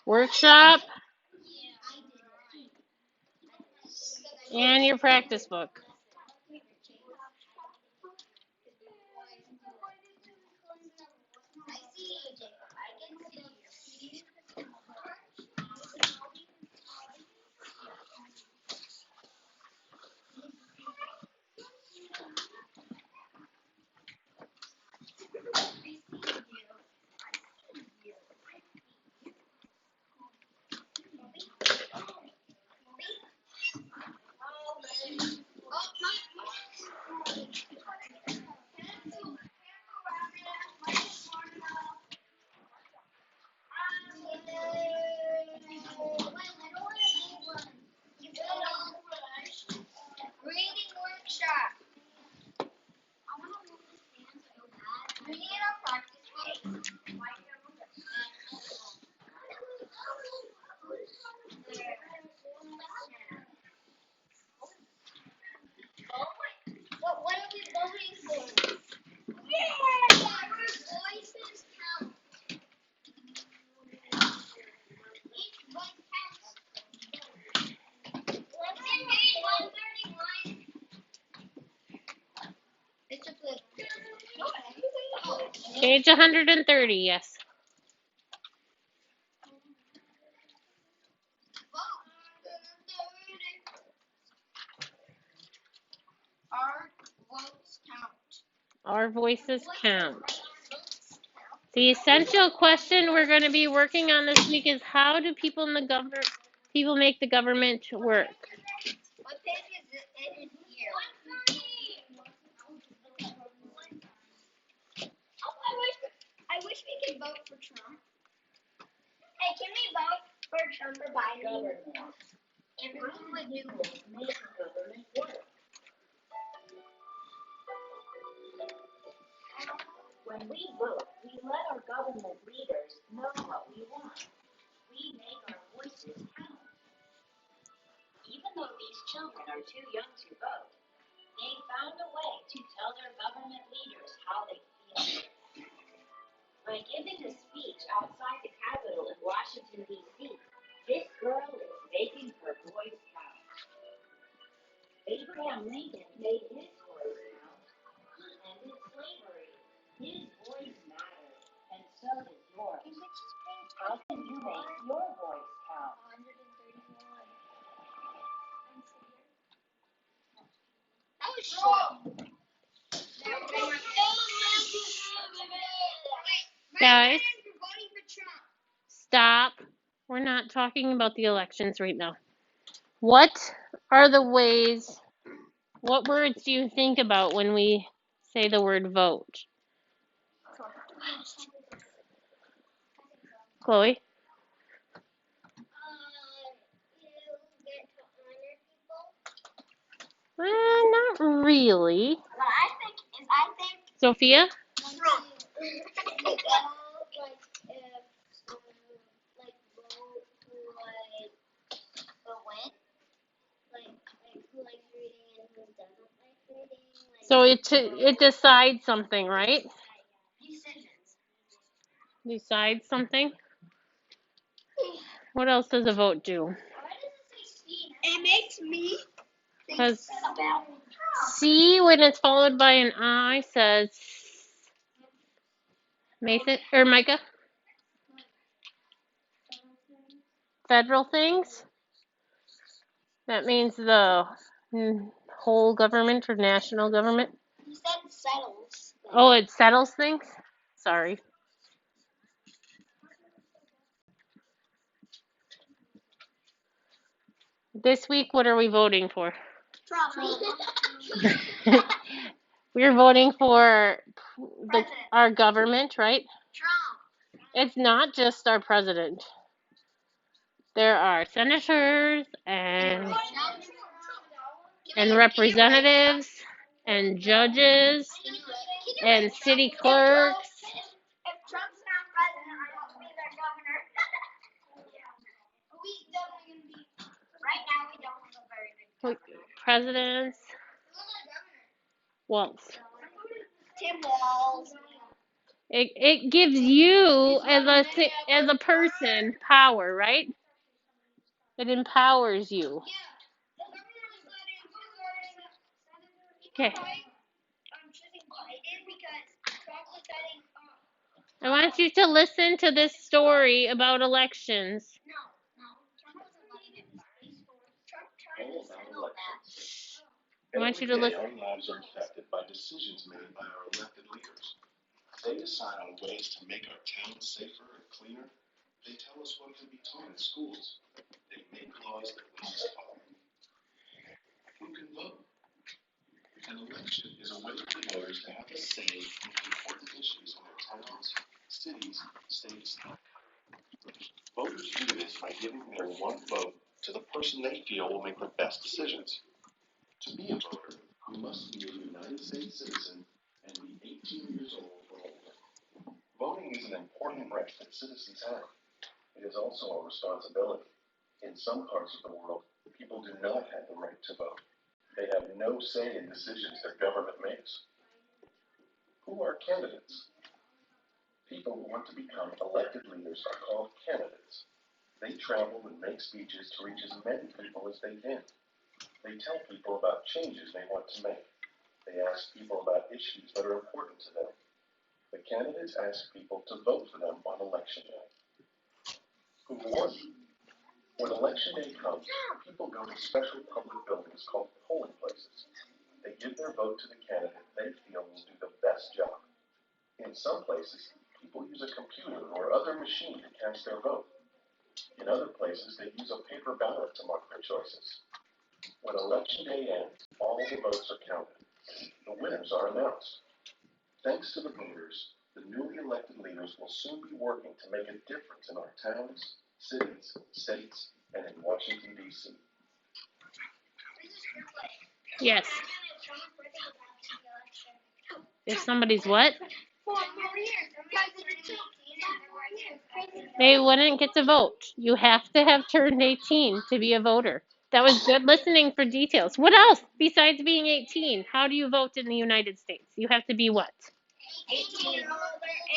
Workshop and your practice book. Reading workshop. We need our practice book. What are we voting for? Yeah! Our voices count. Each voice counts. What's in page 131? It's a flip. Page 130, yes. Our votes count. Our voices count. The essential question we're going to be working on this week is how do people in the people make the government work? What page is it in here? I wish we could vote for Trump. Hey, can we vote for Trump or Biden? And who would do make government work? When we vote, we let our government leaders know what we want. We make our voices count. Even though these children are too young to vote, they found a way to tell their government leaders how they feel. By giving a speech outside the Capitol in Washington, D.C., this girl is making her voice count. Abraham Lincoln made his voice count. And in slavery, his voice mattered, and so does yours. How can you make your voice count? 131. That was short. Guys, stop. We're not talking about the elections right now. What are the ways, what words do you think about when we say the word vote? Chloe? Not really. What I think Sophia? Trump. Like vote who win. Like who likes reading and who doesn't like reading. So it decides something, right? Decisions. Decides something? What else does a vote do? Why does it say C? It makes me think Because about C, when it's followed by an I, says Mason or Micah? Federal things? That means the whole government or national government? You said settles. Oh, it settles things? Sorry. This week, what are we voting for? Trump. We're voting for our government, right? Trump. It's not just our president. There are senators and representatives and judges and city clerks. If Trump's not president, I don't believe they're governor. We definitely gonna be. Right now, we don't have a very good governor. Presidents. Waltz. Tim Walz. It gives you as a person power, right? It empowers you. Okay. I want you to listen to this story about elections. I want you to listen. Our lives are affected by decisions made by our elected leaders. They decide on ways to make our towns safer and cleaner. They tell us what can be taught in schools. They make laws that we must follow. Who can vote? An election is a way for voters to have a say in important issues in their towns, cities, states, and country. Voters do this by giving their one vote to the person they feel will make the best decisions. To be a voter, you must be a United States citizen and be 18 years old or older. Voting is an important right that citizens have. It is also a responsibility. In some parts of the world, people do not have the right to vote. They have no say in decisions their government makes. Who are candidates? People who want to become elected leaders are called candidates. They travel and make speeches to reach as many people as they can. They tell people about changes they want to make. They ask people about issues that are important to them. The candidates ask people to vote for them on election day. Who won? When election day comes, people go to special public buildings called polling places. They give their vote to the candidate they feel will do the best job. In some places, people use a computer or other machine to cast their vote. In other places, they use a paper ballot to mark their choices. When election day ends, all the votes are counted. The winners are announced. Thanks to the voters, the newly elected leaders will soon be working to make a difference in our towns, cities, states, and in Washington, D.C. Yes. If somebody's what? They wouldn't get to vote. You have to have turned 18 to be a voter. That was good listening for details. What else besides being 18? How do you vote in the United States? You have to be what? 18 or older,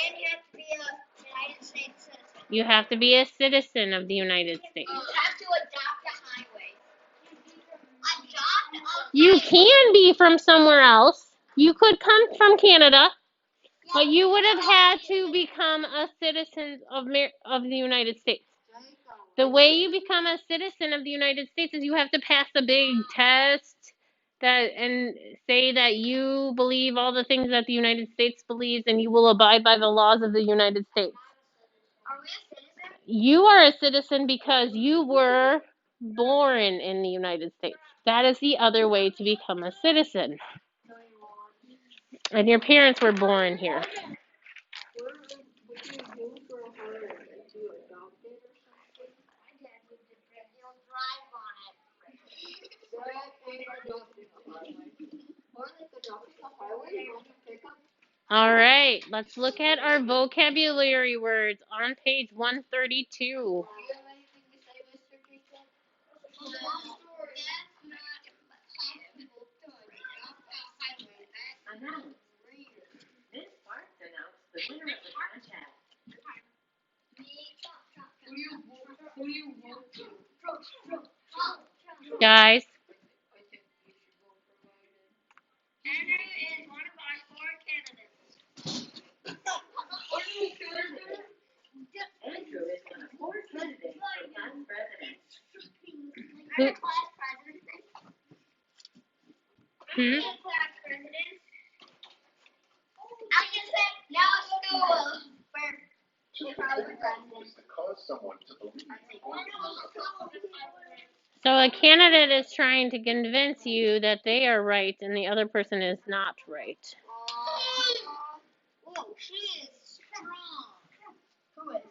and you have to be a United States citizen. You have to be a citizen of the United States. You have to adopt a highway. You can be from somewhere else. You could come from Canada, but you would have had to become a citizen of the United States. The way you become a citizen of the United States is you have to pass a big test and say that you believe all the things that the United States believes and you will abide by the laws of the United States. Are we a citizen? You are a citizen because you were born in the United States. That is the other way to become a citizen. And your parents were born here. All right, let's look at our vocabulary words on page 132. This park announced the winner of the contest. Guys, Andrew is one of our 4 candidates. Andrew is one of 4 candidates for class president. Class president. Hmm? Class president. I just said no school. To is to cause someone to believe. So a candidate is trying to convince you that they are right and the other person is not right. Whoa, she is strong. Who is?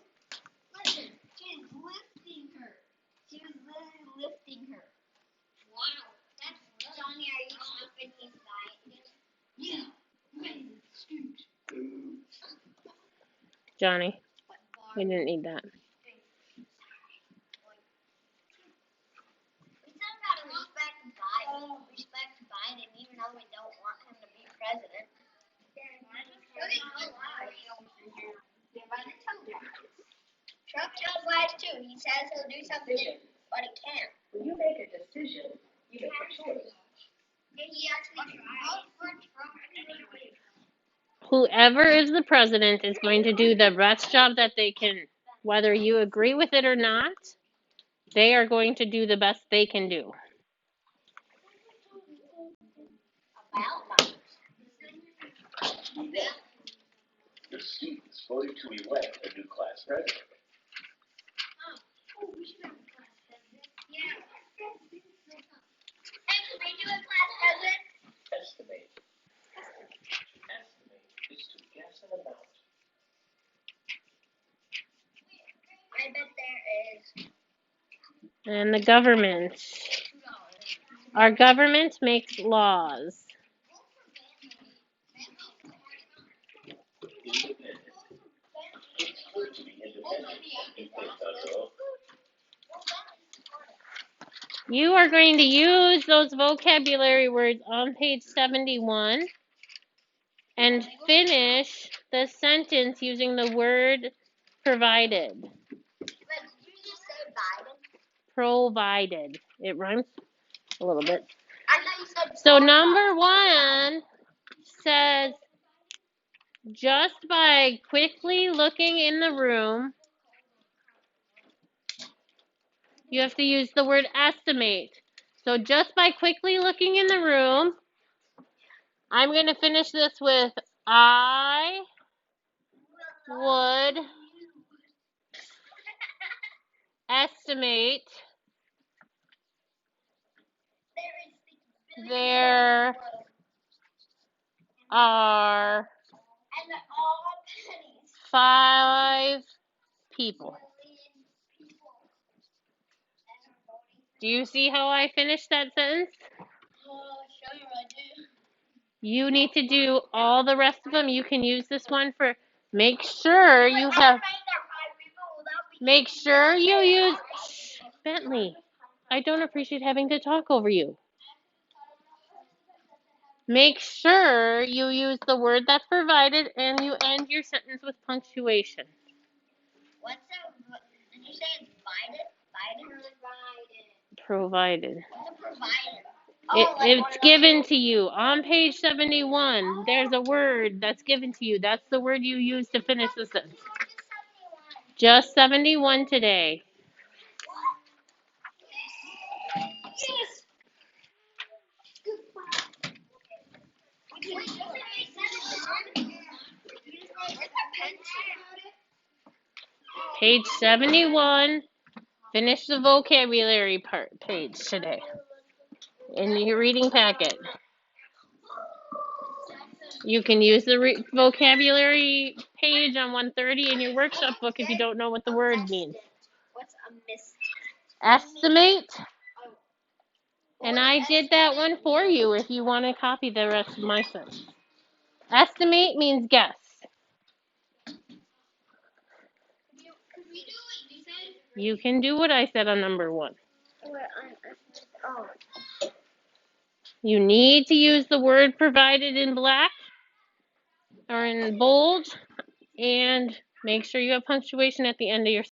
Listen, she's lifting her. She was literally lifting her. Wow, that's Johnny. Are you confident he's dieting? Yeah. Johnny, we didn't need that. Respect Biden, even though we don't want him to be president. says he'll do something, but he can't. When you make a decision, you make a choice. And he actually votes for Trump anyway. Whoever is the president is going to do the best job that they can. Whether you agree with it or not, they are going to do the best they can do. About The students voted to elect a new class president. Oh, we should have a class president. Yeah. Hey, can we do a class president? Estimate. Estimate is to guess an amount. I bet there is. And the government. Our government makes laws. Independent. It's good to be independent. You think so? You are going to use those vocabulary words on page 71 and finish the sentence using the word provided. Wait, did you just say Biden? Provided. It rhymes a little bit. I thought you said So Trump. number 1 says, just by quickly looking in the room, you have to use the word estimate. So just by quickly looking in the room, I'm going to finish this with, I would estimate there are And all pennies. 5 people. Do you see how I finished that sentence? Sure I do. You need to do all the rest of them. You can use this one for, make sure you have, make sure you use, shh, Bentley, I don't appreciate having to talk over you. Make sure you use the word that's provided and you end your sentence with punctuation. What's the, did you say it's Biden? Provided. What's a provider? It's given to you on page 71. There's a word that's given to you. That's the word you use to finish the sentence. Just 71 today. Page 71. Finish the vocabulary part page today in your reading packet. You can use the vocabulary page on 130 in your workshop book if you don't know what the word means. What's a mist? Estimate. And I did that one for you if you want to copy the rest of my sentence. Estimate means guess. You can do what I said on number 1. You need to use the word provided in black or in bold and make sure you have punctuation at the end of your